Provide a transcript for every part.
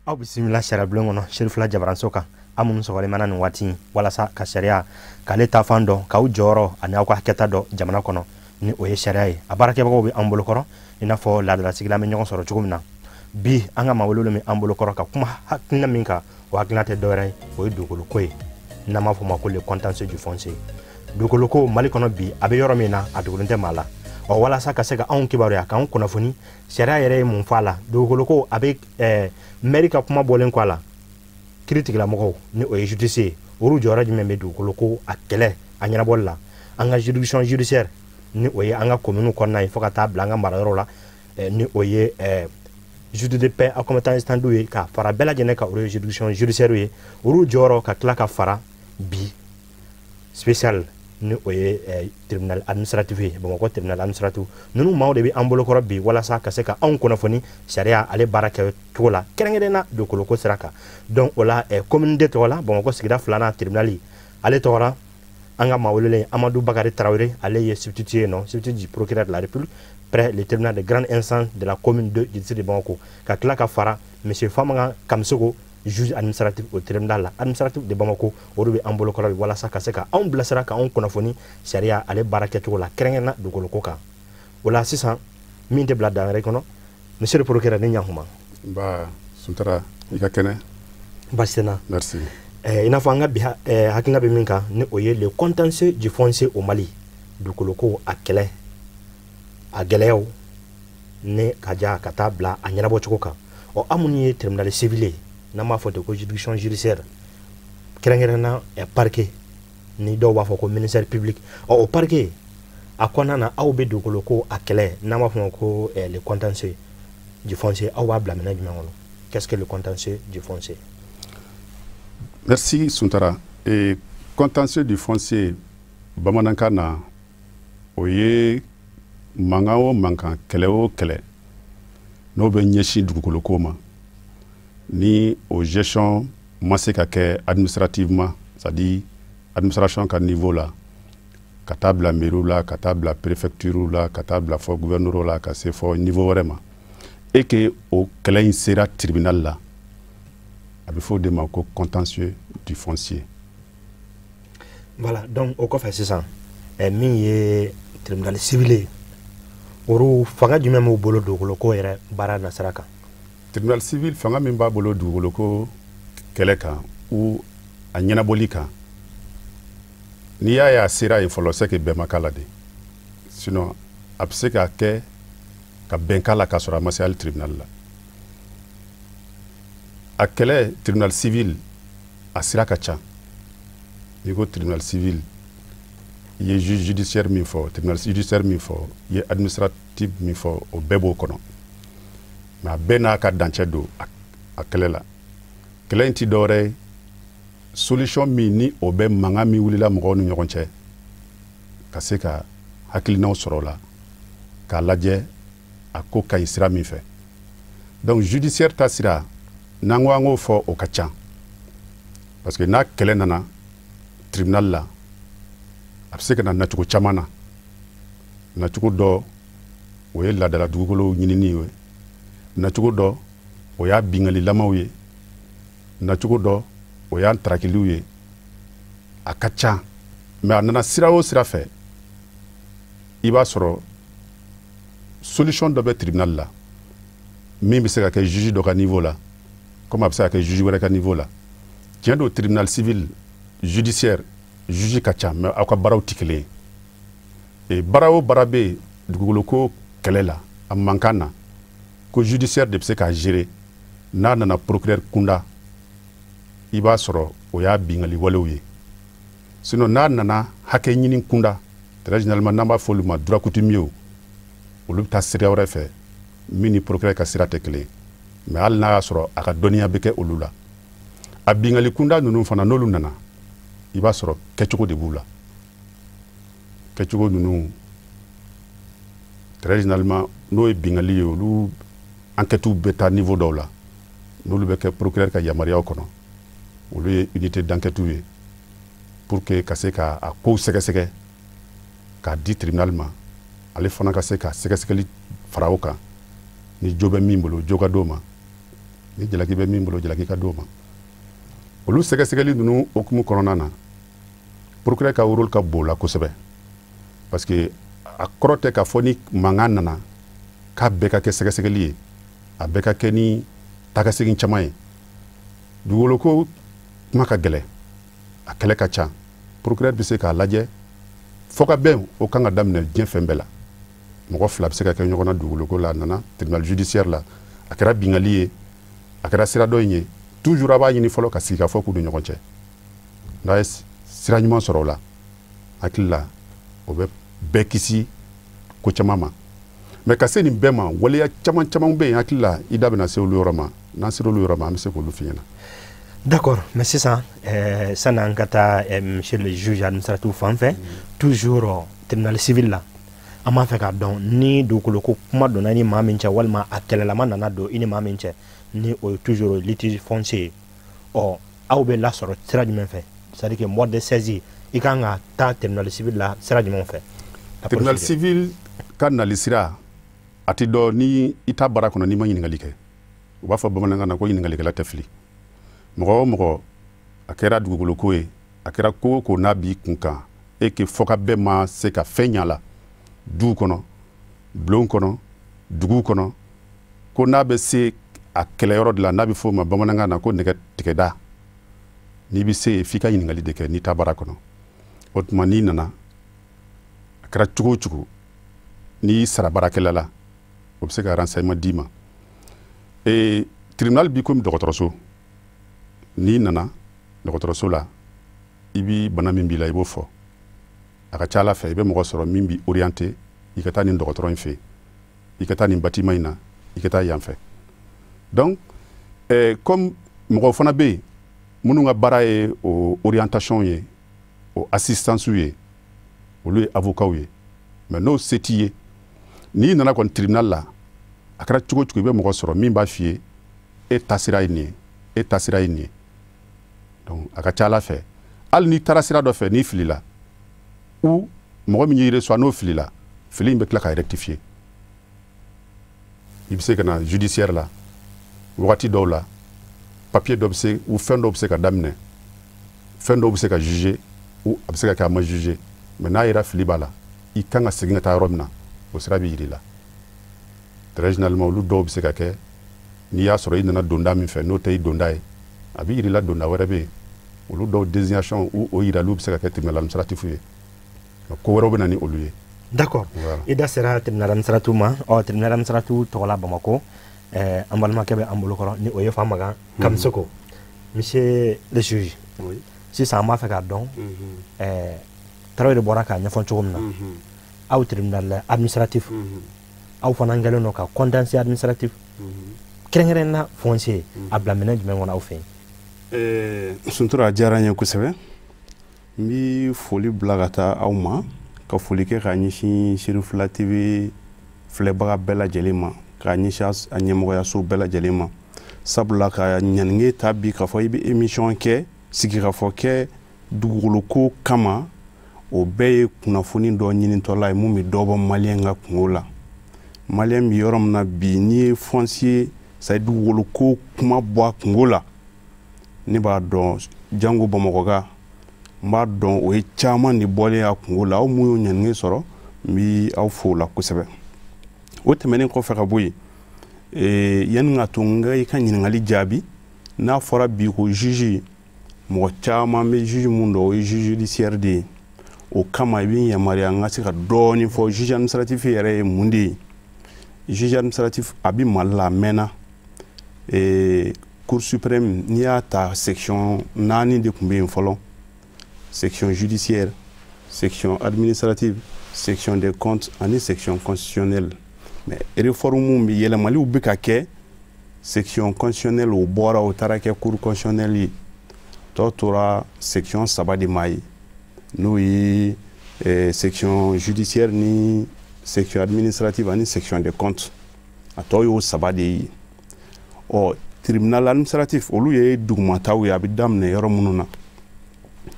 aw bisimila sariya bulon kɔnɔ Serifula Jabaranso kan aw minnu sɔgɔlen mana nin waati walasa ka sariya k'ale ta fan dɔn k'aw jɔyɔrɔ ani aw ka hakɛta dɔn jamana kɔnɔ ni o ye sariya ye a baarakɛbagaw bɛ an bolokɔrɔ i n'a fɔ laadalasigila bɛ ɲɔgɔn sɔrɔ cogo min na bi an ka mawululu min an bolokɔrɔ ka kuma hakilina min kan o hakilina tɛ dɔwɛrɛ ye o ye dugukolo ko ye n'an b'a fɔ ma ko le contentieux du foncier dugukolo ko Mali kɔnɔ bi a bɛ yɔrɔ min na a dogolen tɛ maa la walasa ka se ka anw kibaruya k'anw kunnafoni sariya yɛrɛ ye mun fɔ a la dugukolo ko a bɛ mairie ka kuma bɔlen kɔ a la kiiri tigilamɔgɔw ni o ye justice ye olu jɔyɔrɔ jumɛn bɛ dugukolo ko a kɛlɛ a ɲɛnabɔli la an ka juridiction judiciaire ni o ye an ka commune kɔnɔna ye fo ka taa bila an ka marayɔrɔ la ni o ye juge de paix accompagnateur instantiel ye ka fara bɛɛ lajɛlen ka o ye juridiction judiciaire ye olu jɔyɔrɔ ka tila ka fara bi spécial ni o ye tribunal administratif ye Bamakɔ tribunal administratif ninnu maaw de bɛ an bolokɔrɔ bi walasa ka se ka anw kunnafoni sariya ale baara kɛ cogo la kɛrɛnkɛrɛnna dugukolo ko sira kan donc o la commune de tɔgɔ la Bamakɔ sigida 2nan tribunal ale tɔgɔ la an ka maa welelen Amadou Bakari Traoré ale ye substitut ye non substitut du procureur de la République près le tribunal de grande instance de la commune 2 du district de Bamakɔ ka tila ka fara monsieur Famanga Kamsogo juge administratif au tribunal administratif de Bamako olu bɛ an bolokɔrɔ bi walasa ka se ka anw bilasira ka anw kunnafoni sariya ale baara kɛcogo la kɛrɛnkɛrɛnna dugukolo ko kan o la sisan min tɛ bila dan wɛrɛ kɔnɔ monsieur le procureur ni ɲankuma ba Suntara i ka kɛnɛ basi tɛ n na merci i n'a fɔ an ka bi hakilina bɛ min kan ni o ye le contentieux du foncier au Mali dugukolo ko a kɛlɛ a gɛlɛyaw ni ka ja ka taa bila a ɲɛnabɔ cogo kan aw minnu ye tribunal civil ye n'an b'a fɔ de ko juridiction judiciaire kɛrɛnkɛrɛnna parquet ni dɔw b'a fɔ ko ministère public o parquet a kɔnɔna na aw bɛ dugukolo ko a kɛlɛ n'an b'a fɔ ma ko le contentieux du foncier aw b'a bila minɛ jumɛn kɔnɔ qu'est-ce que le contentieux du foncier? Merci Suntara. Et contentieux du foncier bamanankan na o ye mankan o mankan kɛlɛ o kɛlɛ n'o bɛ ɲɛsin dugukolo ko ma ni o gestion ma se ka kɛ administrativement c'est-à-dire administration ka niveau la ka taa bila mairie la ka taa bila préfecture la ka taa bila fɔ gouverneur la ka se fɔ niveau wɛrɛ ma et que o kɛlɛ in sera tribunal la a bɛ fɔ o de ma ko contentieux du foncier. Voilà donc o kɔfɛ sisan min ye tribunal civil ye olu fanga jumɛn b'u bolo dugukolo ko yɛrɛ baara nasira kan? Tribunal civil fanga min b'a bolo dugukolo ko kɛlɛ kan ou a ɲɛnabɔli kan n'i y'a ye a sera yen fɔlɔ c'est que bɛn ma k'a la de sinon a bɛ se ka kɛ ka bɛn k'a la k'a sɔrɔ a ma se hali tribunal la a kɛlɛ tribunal civil a sira ka ca n'i ko tribunal civil i ye juge judiciaire min fɔ tribunal judiciaire min fɔ i ye administratif min fɔ o bɛɛ b'o kɔnɔ mais a bɛɛ n'a ka dancɛ don a kɛlɛ la kɛlɛ in ti dɔwɛrɛ ye solution min ni o bɛ mankan min wulila mɔgɔw ni ɲɔgɔn cɛ ka se ka hakilinaw sɔrɔ o la k'a lajɛ a ko ka ɲi sira min fɛ donc judiciaire ta sira n'an ko an k'o fɔ o ka ca parce que n'a kɛlɛ nana tribunal la a bɛ se ka na nacogo caman na nacogo dɔ o ye laadala dugukolo ɲinini ye nacogo dɔ o y'a bingalilamaw ye nacogo dɔ o y'an tarakiliw ye a ka ca mais a nana sira o sira fɛ i b'a sɔrɔ solution dɔ bɛ tribunal la min bɛ se ka kɛ juge dɔ ka niveau la comme a bɛ se ka kɛ juge wɛrɛ ka niveau la tiɲɛ don tribunal civil judiciaire juge ka ca mais aw ka baaraw tɛ kelen ye baara o baara bɛ yen dugukolo ko kɛlɛ la a mankan na ko judiciaire de bɛ se k'a gérer n'a nana procureur kunda i b'a sɔrɔ o y'a bingali walew ye sinon n'a nana hakɛ ɲini kunda très généralement n'an b'a fɔ olu ma droit coutumier olu bɛ taa sira wɛrɛ fɛ min ni procureur ka sira tɛ kelen mais hali n'a y'a sɔrɔ a ka dɔnniya bɛ kɛ olu la a bingali kunda ninnu fana n'olu nana i b'a sɔrɔ kɛcogo de b'u la kɛcogo ninnu très généralement n'o ye bingali ye olu enquêtes bɛ taa niveau dɔw la n'olu bɛ kɛ procureur ka yamaruyaw kɔnɔ olu ye unité d'enquête ye pour que ka se ka a kow sɛgɛsɛgɛ k'a di tribunal ma ale fana ka se ka sɛgɛsɛgɛli fara o kan ni jo bɛ min bolo jo ka d'o ma ni jalaki bɛ min bolo jalaki ka d'o ma olu sɛgɛsɛgɛli ninnu okumu kɔnɔna na procureur ka rôle ka bon la kosɛbɛ parce que a kɔrɔ tɛ k'a fɔ ni mankan nana k'a bɛɛ ka kɛ sɛgɛsɛgɛli ye a bɛɛ ka kɛ ni tagasegin caman ye dugukolo ko kuma ka gɛlɛ a kɛlɛ ka ca procureur bɛ se k'a lajɛ fo ka bɛn o kan ka daminɛ diɲɛ fɛn bɛɛ la mɔgɔ fila bɛ se ka kɛ ɲɔgɔn na dugukolo ko la a nana tribunal judiciaire la a kɛra bingali ye a kɛra sira dɔ in ye toujours a b'a ɲini fɔlɔ ka sigi ka fɔ k'u ni ɲɔgɔn cɛ n'a ye sira ɲuman sɔrɔ o la hakili la o bɛ bɛɛ kisi ko caman ma mais ka se nin bɛɛ ma waleya caman caman bɛ yen hakili la i da bɛna se olu yɔrɔ ma n'an sera olu yɔrɔ ma an bɛ se k'olu f'i ɲɛna. D'accord, mais sisan sani an ka taa monsieur le juge administratif fan fɛ toujours tribunal civil la an b'a fɛ k'a dɔn ni dugukolo ko kuma donna ni maa min cɛ walima a kɛlɛlama nana don i ni maa min cɛ ni o ye toujours litige foncier ye ɔ aw bɛ lasɔrɔ sira jumɛn fɛ c'est à dire que mode de saisie i kan ka taa tribunal civil la sira jumɛn fɛ. tribunal civil ka nali sira a ti dɔn ni i ta baara kɔnɔ n'i ma ɲininkali kɛ u b'a fɔ bamanankan na ko ɲininkalikɛla tɛ fili mɔgɔ o mɔgɔ a kɛra dugukolo ko ye a kɛra ko o ko n'a b'i kun kan e ke fɔ ka bɛɛ ma se ka fɛn ɲa la duw kɔnɔ bulon kɔnɔ duguw kɔnɔ ko n'a bɛ se a kɛlɛyɔrɔ de la n'a bɛ fɔ o ma bamanankan na ko nɛgɛ tigɛda n'i bɛ se f'i ka ɲininkali de kɛ n'i ta baara kɔnɔ o tuma n'i nana a kɛra cogo o cogo n'i sara baarakɛla la o bɛ se ka renseignement d'i ma tribunal bi komi dɔgɔtɔrɔso n'i nana dɔgɔtɔrɔso la i bi bana min b'i la i b'o fɔ a ka ca ala fɛ i bɛ mɔgɔ sɔrɔ min bi orienté i ka taa nin dɔgɔtɔrɔ in fɛ i ka taa nin bâtiment in na i ka taa yan fɛ donc comme mɔgɔw fana bɛ yen minnu ka baara ye o orientation ye o assistance ye olu ye avocat ye mais n'o se t'i ye n'i nana kɔni tribunal la a kɛra cogo o cogo i bɛ mɔgɔ sɔrɔ min b'a f'i ye e taasira ye nin ye e taasira ye nin ye donc a ka ca ala fɛ hali n'i taara sira dɔ fɛ n'i filila ou mɔgɔ min y'i reçoit n'o filila fili in bɛ tila ka rectifier i bɛ se ka na judiciaire la wagati dɔw la papier dɔ bɛ se ou fɛn dɔw bɛ se ka daminɛ fɛn dɔw bɛ se ka juger ou a bɛ se ka kɛ a ma juger mais n'a yera fili b'a la i kan ka segin ka taa yɔrɔ min na o sira bɛ yir'i la très généralement olu dɔw bɛ se ka kɛ n'i y'a sɔrɔ i nana donda min fɛ n'o tɛ i donda ye a bɛ yir'i la donda wɛrɛ bɛ yen olu dɔw désignation ou o yiraliw bɛ se ka kɛ tribunal administratif ye ko wɛrɛw bɛ na ni olu ye. D'accord, i da sera tribunal administratif ma tribunal administratif tɔgɔla Bamako an balimakɛ bɛ an bolo kɔrɔ ni o ye Famagan Kamisoko monsieur le juge sisan an b'a fɛ k'a dɔn Tarawele bɔra k'a ɲɛfɔ cogo min na aw tribunal administratif aw fana kɛlen don ka contentieux administratif kɛrɛnkɛrɛn na foncier a bila minɛ jumɛn kɔnɔ aw fɛ yen. Suntura a diyara n ye kosɛbɛ n bɛ foli bila ka taa aw ma ka foli kɛ k'a ɲɛsin Sirifila TV filɛbaga bɛɛ lajɛlen ma k'a ɲɛsin a ɲɛmɔgɔyaso bɛɛ lajɛlen ma sabula ka ɲanige ta bi k'a fɔ i bɛ émission kɛ sigikafɔ kɛ dugukolo ko kama o bɛɛ ye kunnafoni dɔ ɲinitɔla ye mun bɛ dɔ bɔ maliyɛn ka kungo la maliyɛn bɛ yɔrɔ min na bi n'i ye foncier c'est dugukolo ko kuma bɔ a kungo la ne b'a dɔn jango Bamakɔka n b'a dɔn o ye caman de bɔlen a kungo la aw mun y'o ɲanige sɔrɔ n bɛ aw fo o la kosɛbɛ o tɛmɛnen kɔfɛ ka bɔ yen yanni ka to n ka i ka ɲininkali jaabi n'a fɔra bi ko juge mɔgɔ caman bɛ juge mun dɔn o ye juge judiciaire de ye o kama i bɛ yamaruya n ka se ka dɔɔni fɔ juge administratif yɛrɛ ye mun de ye juge administratif a bɛ Mali la a mɛnna cour suprême n'i y'a ta section 4 de tun bɛ yen fɔlɔ section judiciaire section administrative section des comptes ani section constitutionnelle mais réforme mun bɛ yɛlɛmaliw bɛ ka kɛ section constitutionnelle o bɔra o taara kɛ cour constitutionnelle ye tɔ tora section 3 de ma ye n'o ye section judiciaire ni section administrative ani section des comptes a tɔ y'o 3 de ye tribunal administratif olu ye dugumataw ye a bɛ daminɛ yɔrɔ minnu na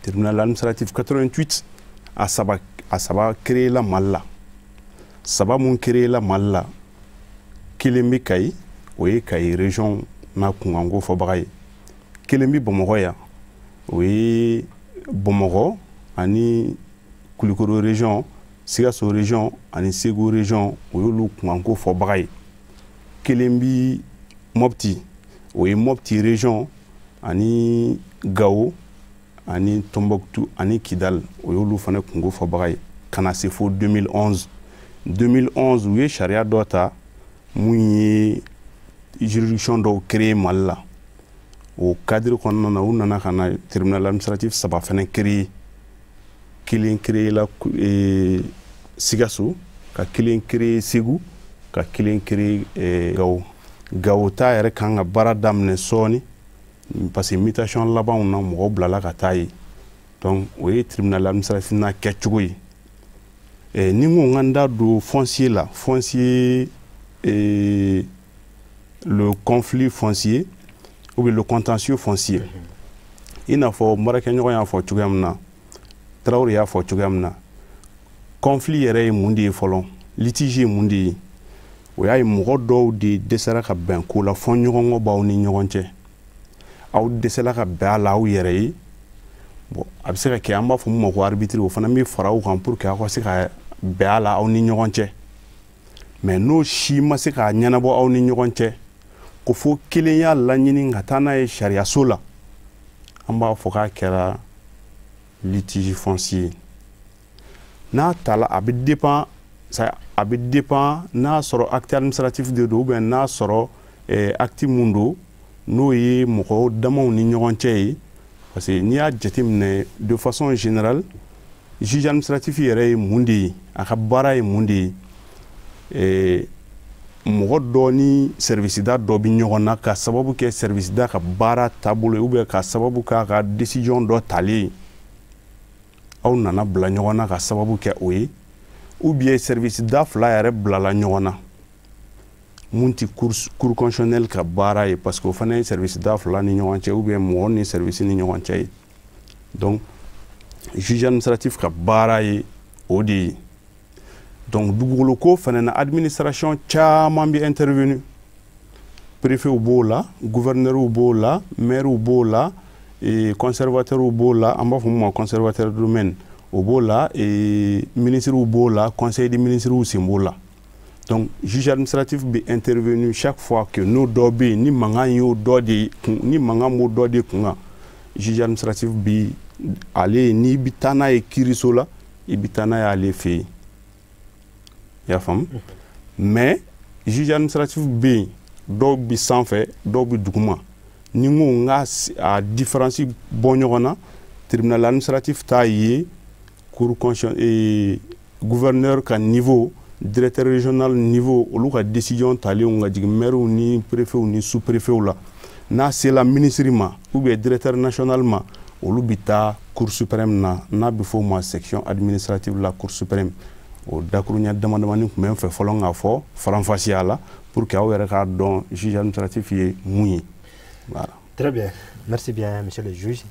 tribunal administratif 88 a saba créé la Mali la saba mun créé la Mali la kelen bɛ Kayi o ye Kayi région n'a kunkanko fɔbaga ye kelen bi Bamakɔ yan o ye Bamakɔ ani Kulikoro région Sikaso région ani Segu région o y'olu kunkanko fɔbaga ye kelen bi Mopti o ye Mopti région ani Gao ani Tombouctou ani Kidal o y'olu fana kungo fɔbaga ye kana se fo 2011 u ye sariya dɔ ta mun ye juridiction dɔw créé Mali la o cadre kɔnɔna na u nana ka na tribunal administratif 3 fana créé kelen créé la Sikaso ka kelen créé Segu ka kelen créé Gao ta yɛrɛ kan ka baara daminɛ sɔɔni parce que mutation labanw na mɔgɔw bilala ka taa ye donc o ye tribunal administratif na kɛcogo ye ni n ko n ka n da don foncier la foncier le conflit foncier ou bien le contentieux foncier i n'a fɔ baarakɛɲɔgɔn y'a fɔ cogoya min na Traoré y'a fɔ cogoya min na conflit yɛrɛ ye mun de ye fɔlɔ litige ye mun de ye o y'a ye mɔgɔ dɔw de dɛsɛra ka bɛn ko la fɔ ɲɔgɔnkɔ b'aw ni ɲɔgɔn cɛ aw dɛsɛla ka bɛn a la aw yɛrɛ ye bon a bɛ se ka kɛ an b'a fɔ mun ma ko arbitre o fana bɛ fara aw kan pour que aw ka se ka bɛn a la aw ni ɲɔgɔn cɛ mais n'o si ma se k'a ɲɛnabɔ aw ni ɲɔgɔn cɛ ko fo kelen y'a laɲini ka taa n'a ye sariyaso la an b'a fɔ k'a kɛra litige foncier n'a tala a bɛ dépend n'a sɔrɔ acte administratif de don ou bien n'a sɔrɔ acte mun don n'o ye mɔgɔ damaw ni ɲɔgɔn cɛ ye parce que n'i y'a jateminɛ de façon générale juge administratif yɛrɛ ye mun de ye a ka baara ye mun de ye mɔgɔ dɔ ni service da dɔ bi ɲɔgɔn na ka sababu kɛ service da ka baara taabolo ye ou bien ka sababu k'a ka décision dɔ talen ye aw nana bila ɲɔgɔn na ka sababu kɛ o ye ou bien service da fila yɛrɛ bilala ɲɔgɔn na mun ti cour constitutionnel ka baara ye parce que o fana ye service da fila ni ɲɔgɔn cɛ ou bien mɔgɔ ni service ni ɲɔgɔn cɛ ye donc juge administratif ka baara ye o de ye donc dugukolo ko fana na administration caman bi intervenu préfet b'o la gouverneur b'o la maire b'o la conservateur b'o la an b'a fɔ mun ma conservateur de domaine o b'o la ministre b'o la conseil des ministres sen b'o la donc juge administratif bi intervenu chaque fois que n'o dɔ bɛ yen ni mankan y'o dɔ de ni mankan m'o dɔ de kun kan juge administratif bi ale n'i bi taa n'a ye kiiriso la i bi taa n'a ye ale fɛ yen i y'a faamu mais juge administratif bɛ yen dɔw bi sanfɛ dɔw bi duguma ni n ko n ka a différence bɔ ɲɔgɔn na tribunal administratif t'a ye cour constitutionnelle gouverneur ka niveau directeur régional niveau olu ka décision talenw ka jigin maires ni préfets ni sous-préfets la n'a sela ministre ma ou bien directeur national ma olu bi taa cour suprême na n'a bɛ fɔ o ma section administrative la cour suprême o dakuruɲa damadamani tun bɛ n fɛ fɔlɔ k'a fɔ faranfasiya la pour que aw yɛrɛ k'a dɔn juge administratif ye mun ye voilà. Très bien, merci bien monsieur le juge.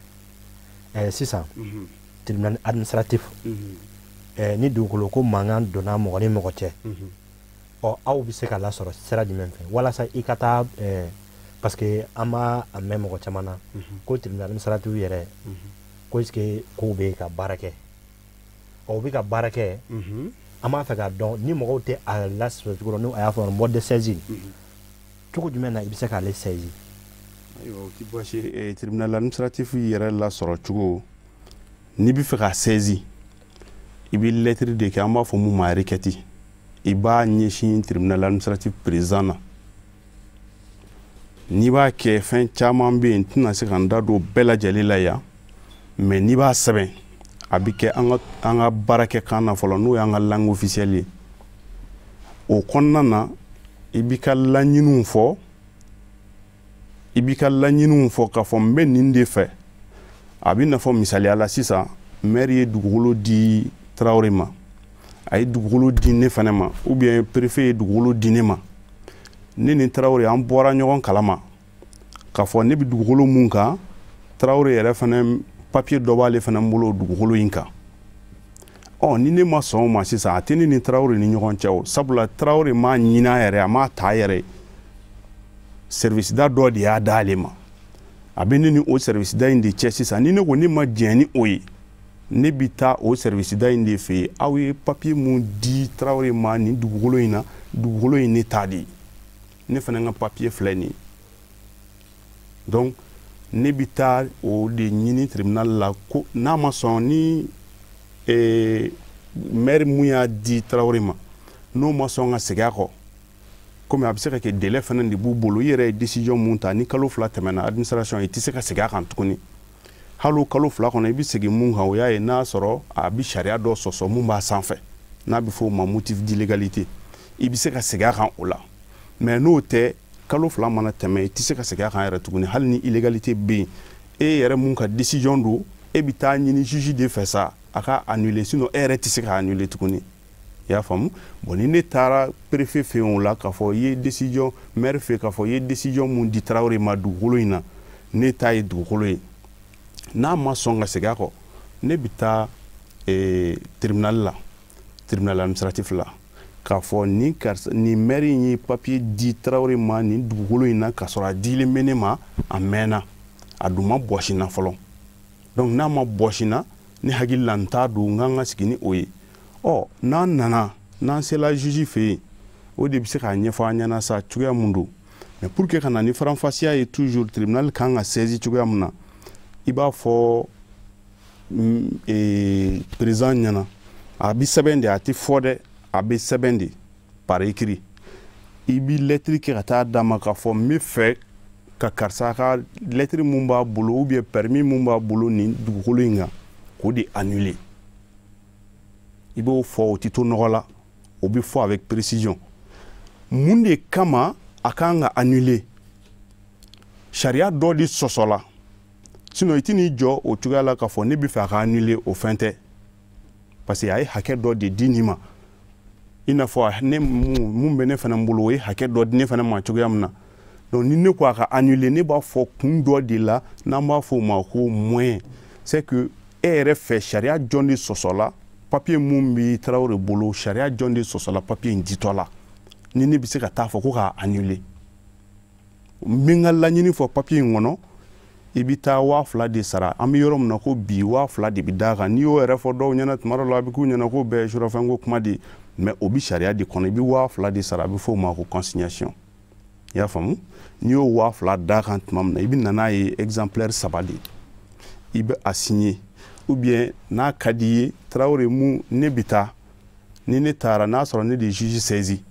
Sisan tribunal administratif ni dugukolo ko mankan donna mɔgɔ ni mɔgɔ cɛ aw bɛ se ka lasɔrɔ sira jumɛn fɛ walasa i ka taa parce que an b'a mɛn mɔgɔ caman na ko tribunal administratif yɛrɛ ko est-ce que kow bɛ ka baara kɛ u bɛ ka baara kɛ an b'a fɛ k'a dɔn ni mɔgɔw tɛ a lasɔrɔ cogo dɔ n'o a y'a fɔ mode de saisie cogo jumɛn na i bɛ se k'ale saisir. ayiwa o ti baasi tribunal administratif yɛrɛ lasɔrɔ cogo n'i bɛ fɛ k'a saisir i bɛ lettre de kɛ an b'a fɔ mun ma requête i b'a ɲɛsin tribunal administratif président na n'i b'a kɛ fɛn caman bɛ yen n tɛna se ka n da don bɛɛ lajɛlen la yan mais n'i b'a sɛbɛn a bɛ kɛ an ka baarakɛkan na fɔlɔ n'o y'an ka langue officielle ye o kɔnɔna na i b'i ka laɲiniw fɔ k'a fɔ n bɛ nin de fɛ a bɛ na fɔ misaliya la sisan maire ye dugukolo di Traoré ma a ye dugukolo di ne fana ma ou bien préfet ye dugukolo di ne ma ne ni Traoré an bɔra ɲɔgɔn kalama k'a fɔ ne bɛ dugukolo mun kan Traoré yɛrɛ fana papier dɔ b'ale fana bolo dugukolo in kan ni ne ma sɔn o ma sisan a tɛ ne ni Traoré ni ɲɔgɔn cɛ o sabula Traoré m'a ɲini a yɛrɛ a m'a ta a yɛrɛ service da dɔ de y'a d'ale ma a bɛ ne ni o service da in de cɛ sisan ni ne ko ne ma diɲɛ ni o ye ne bi taa o service da in de fɛ yen aw ye papier mun di Traoré ma nin dugukolo in na dugukolo in ne ta de ne fana ka papier filɛ nin donc ne bi taa o de ɲini tribunal la ko n'a ma sɔn ni maire mun y'a di Traoré ma n'o ma sɔn ka segin a kɔ komi a bɛ se ka kɛ délai fana de b'u bolo i yɛrɛ ye décision mun ta ni kalo 2 tɛmɛna administration i tɛ se ka segin a kan tuguni hali o kalo 2 kɔnɔ i bɛ segin mun kan o y'a ye n'a sɔrɔ a bɛ sariya dɔ sɔsɔ mun b'a sanfɛ n'a bɛ fɔ o ma motif d'illégalité i bɛ se ka segin a kan o la mais n'o tɛ kalo 2 mana tɛmɛ i tɛ se ka segin a kan yɛrɛ tuguni hali ni illégalité bɛ yen e yɛrɛ mun ka décision don e bɛ taa ɲini juge de fɛ sa a ka annuler sinon e yɛrɛ tɛ se ka annuler tuguni i y'a faamu bon ni ne taara préfet fɛ yen o la k'a fɔ i ye décision maire fɛ k'a fɔ i ye décision mun di Traoré ma dugukolo in na ne ta ye dugukolo ye n'a ma sɔn ka segin a kɔ ne bɛ taa tribunal administratif la k'a fɔ nin maire in ye papier di Traoré ma nin dugukolo in na k'a sɔrɔ a dilen bɛ ne ma a mɛnna a dun ma bɔsi na fɔlɔ donc n'a ma bɔsi na ne hakili la n t'a don n kan ka sigi ni o ye n'an nana n'an sela juge fɛ yen o de bɛ se k'a ɲɛfɔ an ɲɛna sa cogoya mun don mais pour que ka na ni faranfasiya ye toujours tribunal kan ka saisi cogoya mun na i b'a fɔ président ɲɛna a bɛ sɛbɛn de a tɛ fɔ dɛ a bɛ sɛbɛn de par écrit i bɛ lettre kɛ ka taa d'a ma k'a fɔ n bɛ fɛ ka karisa ka lettre mun b'a bolo ou bien permis mun b'a bolo nin dugukolo in kan k'o de annuler i b'o fɔ o tɛ to nɔgɔ la o bɛ fɔ avec précision mun de kama a kan ka annuler sariya dɔ de sɔsɔ la sinon i tɛ n'i jɔ o cogoya la k'a fɔ ne bɛ fɛ a ka annuler o fɛn tɛ parce que a ye hakɛ dɔ de di nin ma i n'a fɔ ne mun bɛ ne fana bolo o ye hakɛ dɔ di ne fana ma cogoya min na donc ni ne ko a ka annuler ne b'a fɔ kun dɔ de la n'an b'a fɔ o ma ko moyen c'est que e yɛrɛ fɛ sariya jɔn de sɔsɔ la papier mun bɛ Traoré bolo sariya jɔn de sɔsɔ la papier in ditɔ la ni ne bɛ se ka taa fɔ ko k'a annuler n bɛ n ka laɲini fɔ papier in kɔnɔ i bɛ taa 2000 de sara an bɛ yɔrɔ min na ko bi 2000 de bɛ d'a kan n'i y'o yɛrɛ fɔ dɔw ɲɛna tuma dɔw la a bɛ k'u ɲɛna ko bɛɛ ye surafɛnko kuma de mais o bɛ sariya de kɔnɔ i bɛ 2000 de sara a bɛ fɔ o ma ko consignation i y'a faamu n'i y'o 2000 d'a kan tuma min na i bɛ na n'a ye exemplaire 3 de i bɛ a signer ou bien n'a ka di ye Traoré mun ne bɛ taa ni ne taara n'a sɔrɔ ne de juge saisi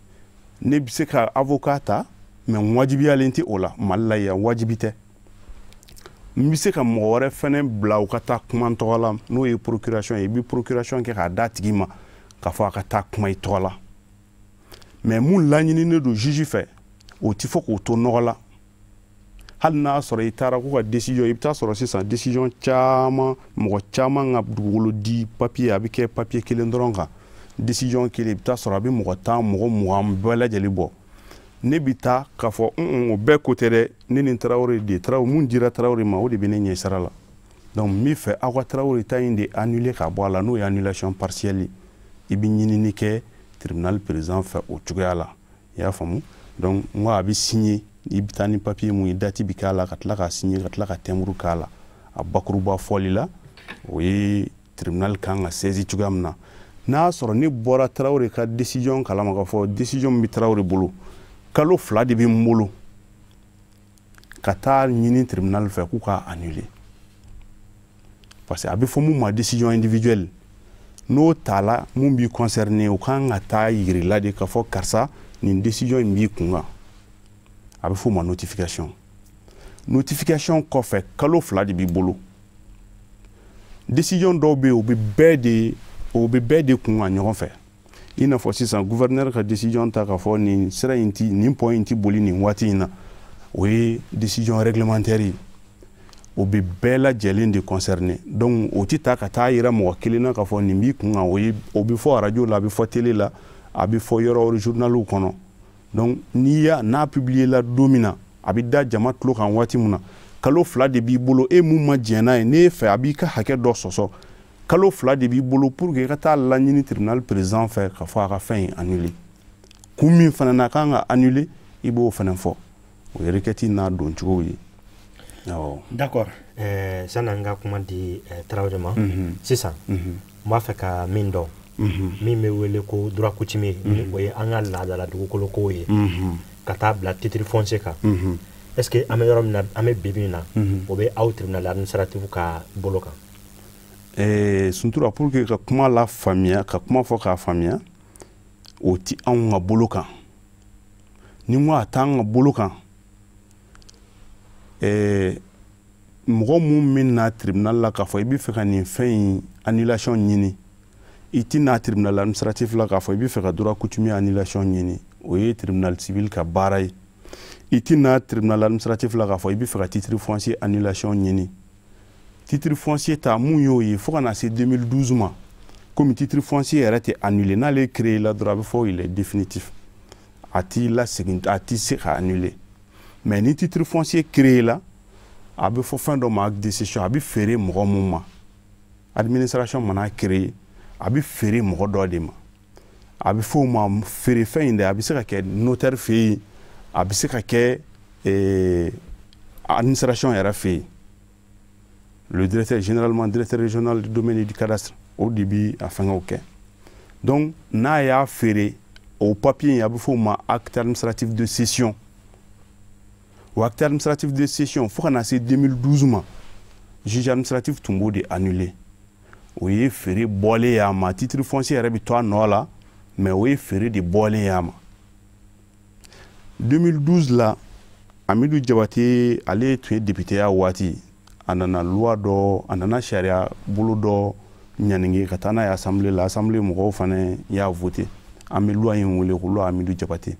ne bɛ se ka avocat ta mais n wajibiyalen tɛ o la Mali la yan wajibi tɛ n bɛ se ka mɔgɔ wɛrɛ fɛnɛ bila u ka taa kuma n tɔgɔ la n'o ye procuration ye i bɛ procuration kɛ k'a d'a tigi ma k'a fɔ a ka taa kuma i tɔgɔ la mais mun laɲininen don juge fɛ o tɛ fɔ k'o to nɔgɔ la hali n'a sɔrɔ i taara k'u ka décision i bɛ taa sɔrɔ sisan décision caman mɔgɔ caman ka dugukolo di papier a bɛ kɛ papier kelen dɔrɔn kan décision kelen i bɛ taa sɔrɔ a bɛ mɔgɔ 10 mɔgɔ 20 bɛɛ lajɛlen bɔ ne bɛ taa k'a fɔ o bɛɛ ko tɛ dɛ ne ni Traoré de Traoré mun dira Traoré ma o de bɛ ne ɲɛ sira la donc n bɛ fɛ aw ka Traoré ta in de annuler ka bɔ a la n'o ye annulation partielle i bɛ ɲinini kɛ tribunal président fɛ o cogoya la i y'a faamu donc n ko a bɛ signer i bɛ taa ni papier mun ye date bɛ k'a la ka tila ka signer ka tila ka timbre k'a la a bakuruba fɔli la o ye tribunal kan ka saisi cogoya min na n'a sɔrɔ ne bɔra Traoré ka décision kalama k'a fɔ décision min bɛ Traoré bolo kalo 2 de bɛ n bolo ka taa ɲini tribunal fɛ k'u k'a annuler parce que a bɛ fɔ mun ma décision individuelle n'o t'a la mun b'i concerné o kan ka taa yirila de k'a fɔ karisa nin décision in b'i kun kan a bɛ fɔ o ma notification kɔfɛ kalo 2 de b'i bolo décision dɔw bɛ yen o bɛ bɛɛ de kun kan ɲɔgɔn fɛ i n'a fɔ sisan gouverneur ka décision ta k'a fɔ nin sira in ti nin point in ti boli nin waati in na o ye décision réglementaire ye o bɛ bɛɛ lajɛlen de concerné donc o ti ta ka taa yira mɔgɔ kelen na k'a fɔ nin b'i kun kan o bɛ fɔ radio la a bɛ fɔ télé la a bɛ fɔ yɔrɔ journaliw kɔnɔ donc n'a publié la don min na a bɛ da jama tulo kan waati min na kalo 2 de b'i bolo e mun ma jɛn n'a ye n'e fɛ a b'i ka hakɛ dɔ sɔsɔ kalo 2 de b'i bolo pour que i ka taa laɲini tribunal président fɛ k'a fɔ a ka fɛn in annuler kun min fana na kan ka annuler i b'o fana fɔ o ye requête n'a don cogo ye. D'accord. San'an ka kuma di Tarawele ma sisan n b'a fɛ ka min dɔn min bɛ wele ko droit coutumier o ye an ka laadala dugukolo kow ye ka taa bila titre foncier kan est-ce que an bɛ yɔrɔ min na an bɛ bi min na o bɛ aw tribunal administratif ka bolo kan. Suntura pour que ka kuma la faamuya ka kuma fɔ k'a faamuya o ti anw ka bolo kan ni mo a t'an ka bolo kan mɔgɔ mun min na tribunal la k'a fɔ i bɛ fɛ ka nin fɛn in annulation ɲini i ti na tribunal administratif la k'a fɔ i bɛ fɛ ka droit coutumier annulation ɲini o ye tribunal civil ka baara ye i ti na tribunal administratif la k'a fɔ i bɛ fɛ ka titre foncier annulation ɲini titre foncier ta mun y'o ye fo ka na se 2012 ma comme titre foncier yɛrɛ tɛ annulé n'ale créé la dɔrɔn a bɛ fɔ il est définitif a ti lasegin a ti se ka annuler mais ni titre foncier créé la a bɛ fɔ fɛn dɔ ma acte de cession a bɛ feere mɔgɔ mun ma administration mana créé a bɛ feere mɔgɔ dɔ de ma a bɛ fɔ o ma feere fɛn in de a bɛ se ka kɛ notaire fɛ yen a bɛ se ka kɛ administration yɛrɛ fɛ yen le directeur généralement directeur régional du domaine et du cadastre au début a fɛngɛw kɛ donc n'a y'a feere o papier a bɛ fɔ o ma acte administratif de cession o acte administratif de cession fo ka na se 2012 ma juge administratif tun b'o de annulé o ye feere bɔlen y'a ma titre foncier yɛrɛ bɛ to a nɔ la mais o ye feere de bɔlen y'a ma 2012 la Amidou Diabaté ale tun ye député ya waati a nana loi dɔ a nana sariya bolo dɔ ɲanige ka taa n'a ye assemblée la assemblée mɔgɔw fana y'a voté an bɛ loi in wele ko loi Amidou Diabaté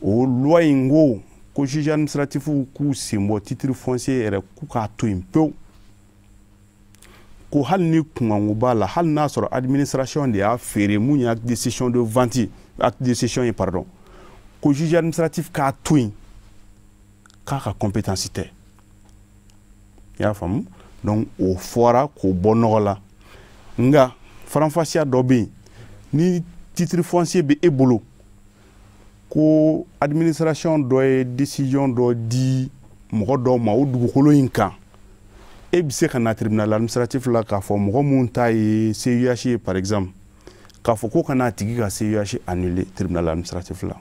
o loi in ko juge administratif k'u sen bɔ titre foncier yɛrɛ k'u k'a to yen pewu ko hali ni kunkanko b'a la hali n'a sɔrɔ administration de y'a feere mun ye acte de cession de vente acte de cession ye pardon ko juge administratif k'a to yen k'a ka compétence tɛ i y'a faamu donc o fɔra k'o bɔ nɔgɔ la nka faranfasiya dɔ bɛ yen ni titre foncier bɛ e bolo ko administration dɔ ye décision dɔ di mɔgɔ dɔw ma o dugukolo in kan e bɛ se ka na tribunal administratif la k'a fɔ mɔgɔ mun ta ye CEH ye par exemple k'a fɔ ko kana a tigi ka CEH annuler tribunal administratif la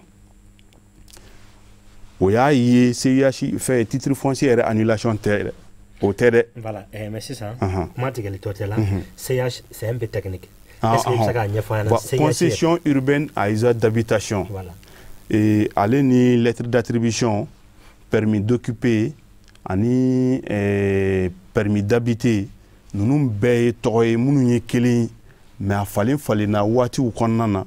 o y'a ye CEH fɛ titre foncier yɛrɛ annulation tɛ dɛ o tɛ dɛ. Voilà mais sisan kuma tigɛli tɔ tɛ la CEH c'est un peu technique est-ce que i bɛ se k'a ɲɛfɔ an ɲɛna concession urbaine à usage d'habitation voilà ale ni lettre d'attribution permis d'occuper ani permis d'habiter ninnu bɛɛ ye tɔgɔ ye minnu ye kelen mais a falen falenna waatiw kɔnɔna na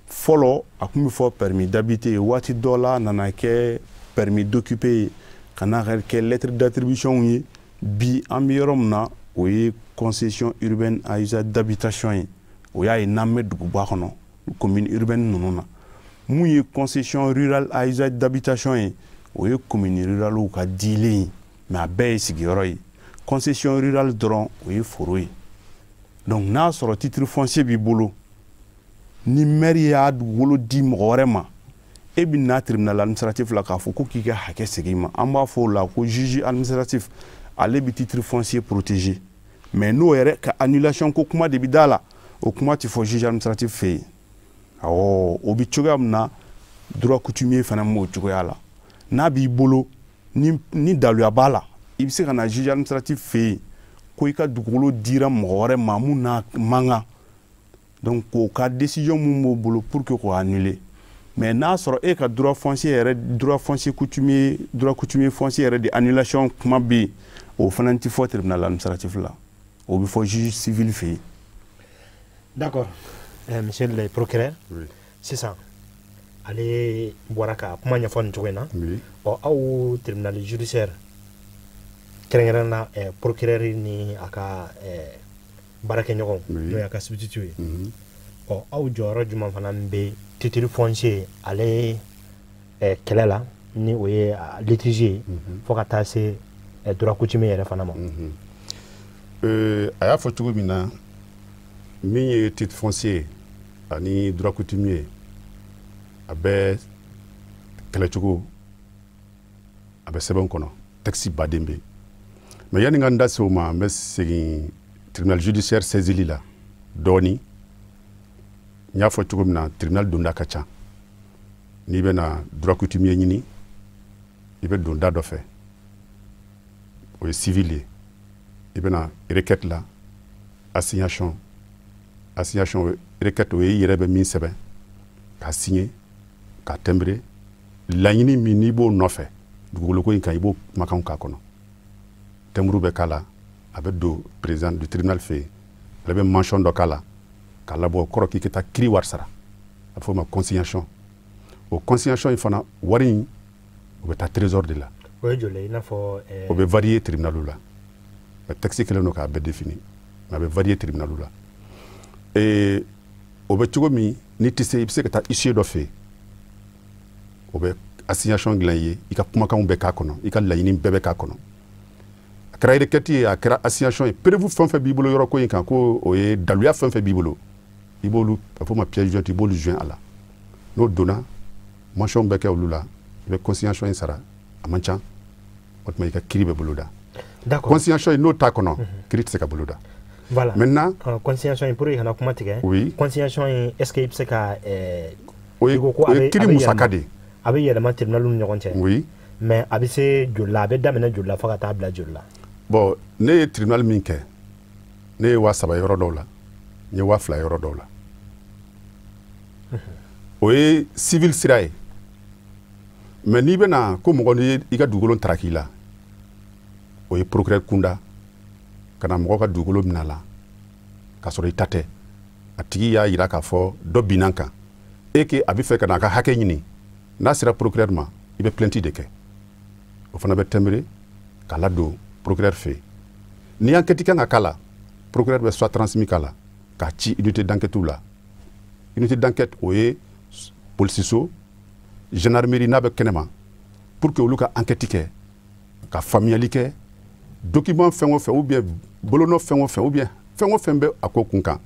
fɔlɔ a tun bɛ fɔ permis d'habiter waati dɔ la nana kɛ permis d'occuper ka na kɛ lettre d'attribution ye bi an bɛ yɔrɔ min na o ye concession urbaine à usage d'habitation ye o y'a ye n'an bɛ duguba kɔnɔ commune urbaine ninnu na mun ye concession rurale à usage d'habitation ye o ye commune rurale ka dilen ye mais a bɛɛ ye sigiyɔrɔ ye concession rurale dɔrɔn o ye foro ye donc n'a sɔrɔ titre foncier b'i bolo ni maire y'a dugukolo di mɔgɔ wɛrɛ ma e bɛ na tribunal administratif la k'a fɔ ko k'i ka hakɛ segin ma an b'a fɔ o la ko juge administratif ale bɛ titre foncier protégé mais n'o yɛrɛ ka annulation ko kuma de bɛ da la o kuma tɛ fɔ juge administratif fɛ yen awɔ o bɛ cogoya min na droit coutumier fana m'o cogoya la n'a b'i bolo ni daluya b'a la i bɛ se ka na juge administratif fɛ yen ko i ka dugukolo dira mɔgɔ wɛrɛ ma mun n'a man kan donc k'o ka décision mun b'o bolo pour que k'o annuler mais n'a sɔrɔ e ka droit foncier coutumier foncier yɛrɛ de annulation kuma bɛ yen o fana tɛ fɔ tribunal administratif la o bɛ fɔ juge civil fɛ yen. D'accord monsieur le procureur oui. Sisan ale bɔra ka kuma ɲɛfɔ nin cogo in na ɔ aw tribunal judiciaire kɛrɛnkɛrɛnnen na procureur ni a ka baarakɛɲɔgɔn n'o y'a ka substitut ye ɔ aw jɔyɔrɔ jumɛn fana bɛ titre foncier ale kɛlɛ la ni o ye litige ye fo ka taa se droit coutumier yɛrɛ fana ma. A y'a fɔ cogo min na min ye titre foncier ani droit coutumier a bɛɛ kɛlɛcogo a bɛ sɛbɛn kɔnɔ texte baden bɛ yen mais yanni n ka n da se o ma n bɛ segin tribunal judiciaire saisili la dɔɔni n y'a fɔ cogo min na tribunal donda ka ca n'i bɛna droit coutumier ɲini i bɛ don da dɔ fɛ o ye civil ye i bɛna requête la assignation requête o ye i yɛrɛ bɛ min sɛbɛn k'a signer k'a timbrer laɲini min n'i b'o nɔfɛ dugukolo ko in kan i b'o kumakanw k'a kɔnɔ timbre bɛ k'a la a bɛ don président du tribunal fɛ yen ale bɛ mention dɔ k'a la k'a labɔ o kɔrɔ k'i ka taa kiiri wari sara a bɛ fɔ o ma consignation o consignation in fana wari in o bɛ taa trésor de la o ye joli i n'a fɔ o bɛ varier tribunal la texte kelen don k'a bɛɛ défini mais a bɛ varier tribunal la o bɛ cogo min n'i tɛ se i bɛ se ka taa huissier dɔ fɛ yen o bɛ assignation dilan i ye i ka kumakanw bɛɛ k'a kɔnɔ i ka laɲini bɛɛ bɛ k'a kɔnɔ a kɛra requête ye a kɛra assignation ye prévu fɛn o fɛn b'i bolo yɔrɔ ko in kan ko o ye daluya fɛn o fɛn b'i bolo i b'olu a fɔ o ma pièce jointe i b'olu joint a la n'o donna mention bɛ kɛ olu la i bɛ consignation in sara a man ca o tuma i ka kiiri bɛ boloda consignation in n'o t'a kɔnɔ kiiri tɛ se ka boloda voilà maintenant consignation in pour que kana kuma tigɛ oui consignation in est ce que i bɛ se ka o ye kiiri musaka de ye a bɛ yɛlɛma tribunal ni ɲɔgɔn cɛ oui mais a bɛ se joli la a bɛ daminɛ joli la fo ka taa bila joli la bon ne ye tribunal min kɛ ne ye 3000 yɔrɔ dɔw la n ye 2000 yɔrɔ dɔw la o ye civil sira ye mais n'i bɛna ko mɔgɔ n'i i ka dugukolo tarak'i la o ye procureur kunda ka na mɔgɔ ka dugukolo minɛ a la k'a sɔrɔ i ta tɛ a tigi y'a jira k'a fɔ dɔ binna kan a bɛ fɛ ka na a ka hakɛ ɲini n'a sera procureur ma i bɛ plainte de kɛ o fana bɛ tɛnbere k'a ladon procureur fɛ yen ni enquête kan ka k'a la procureur bɛ soit transmis k'a la k'a ci unité d'enquête la unité d'enquête o ye polisiso gendarmerie n'a bɛ kɛnɛma pour que olu ka enquête kɛ ka faamuyali kɛ document fɛn o fɛn ou bien bolonɔ fɛn o fɛn ou bien fɛn o fɛn bɛ a ko kun kan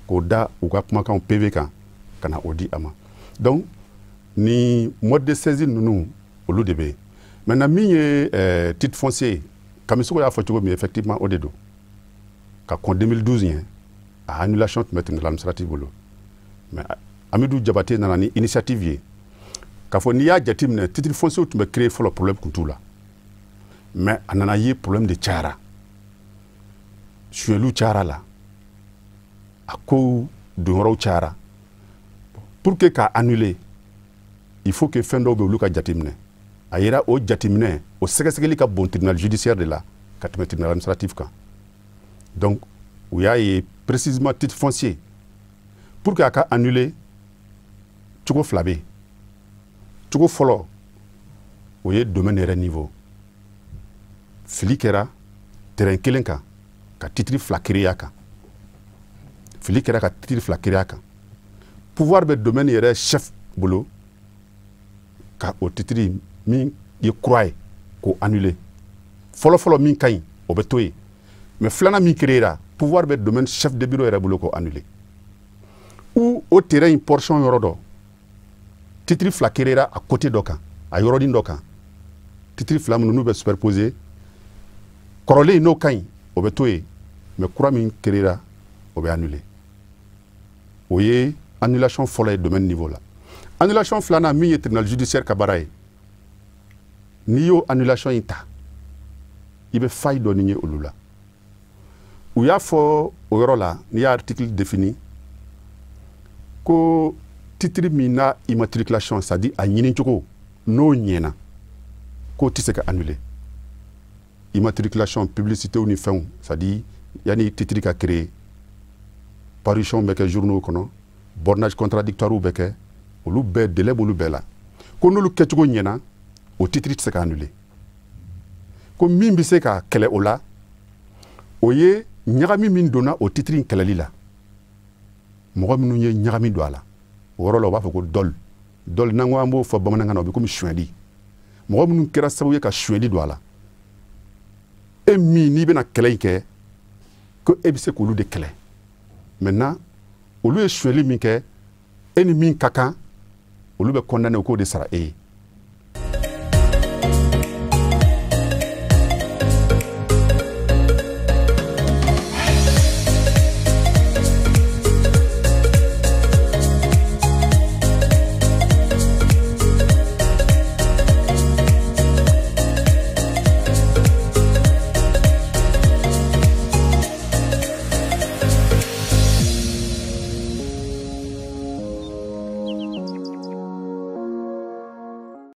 k'o da u ka kumakanw PV kan ka na o di a ma donc ni mode de saisie ninnu olu de bɛ yen maintenant min ye titre foncier Kamisogo y'a fɔ cogo min effectivement o de don ka kɔn 2012 ɲɛ a annulation tun bɛ tribunal administratif bolo mais Amidou Diabaté nana ni initiative ye k'a fɔ n'i y'a jateminɛ titre foncier tun bɛ créer fɔlɔ problème kun t'u la mais a nana ye problème de cayara suyɛliw cayara la a kow donyɔrɔw cayara pour que k'a annuler il faut que fɛn dɔw bɛ olu ka jateminɛ a yera o jateminɛ o sɛgɛsɛgɛli ka bon tribunal judiciaire de la ka tɛmɛ tribunal administratif kan donc u y'a ye précisément titre foncier pour que a ka annuler cogo fila bɛ yen cogo fɔlɔ o ye domaine yɛrɛ niveau fili kɛra terrain kelen kan ka titre fila créer a kan fili kɛra ka titre fila créer a kan pouvoir bɛ domaine yɛrɛ chef bolo ka o titre min ye kura ye k'o annuler fɔlɔfɔlɔ min ka ɲi o bɛ to yen mais filanan min créera pouvoir bɛ domaine chef de bureau yɛrɛ bolo k'o annuler ou o terrain in portion yɔrɔ dɔ titre fila créera a côté dɔ kan a yɔrɔnin dɔ kan titre fila minnu n'u bɛ superposer kɔrɔlen n'o ka ɲi o bɛ to yen mais kura min créera o bɛ annuler o ye annulation fɔlɔ ye domaine niveau la annulation filanan min ye tribunal judiciaire ka baara ye n'i y'o annulation in ta i bɛ faille dɔɔni ye olu la u y'a fɔ o yɔrɔ la n'i y'a article défini ko titre min n'a immatriculation c'est à dire a ɲini cogo n'o ɲɛna k'o tɛ se ka annuler immatriculation publicité ni fɛnw c'est à dire yanni titre ka créer parution bɛ kɛ journaux kɔnɔ bornage contradictoire bɛ kɛ olu bɛɛ délai b'olu bɛɛ la ko n'olu kɛcogo ɲɛna o titre tɛ se ka annuler ko min bɛ se ka kɛlɛ o la o ye ɲagami min donna o titre in kɛlɛli la mɔgɔ minnu ye ɲagami don a la o yɔrɔ la u b'a fɔ ko dɔl n'an ko an b'o fɔ bamanankan na o bɛ komi suyɛli mɔgɔ minnu kɛra sababu ye ka suyɛli don a la e min n'i bɛna kɛlɛ in kɛ ko e bɛ se k'olu de kɛlɛ maintenant olu ye suyɛli min kɛ e ni min ka kan olu bɛ condamné o k'o de sara e ye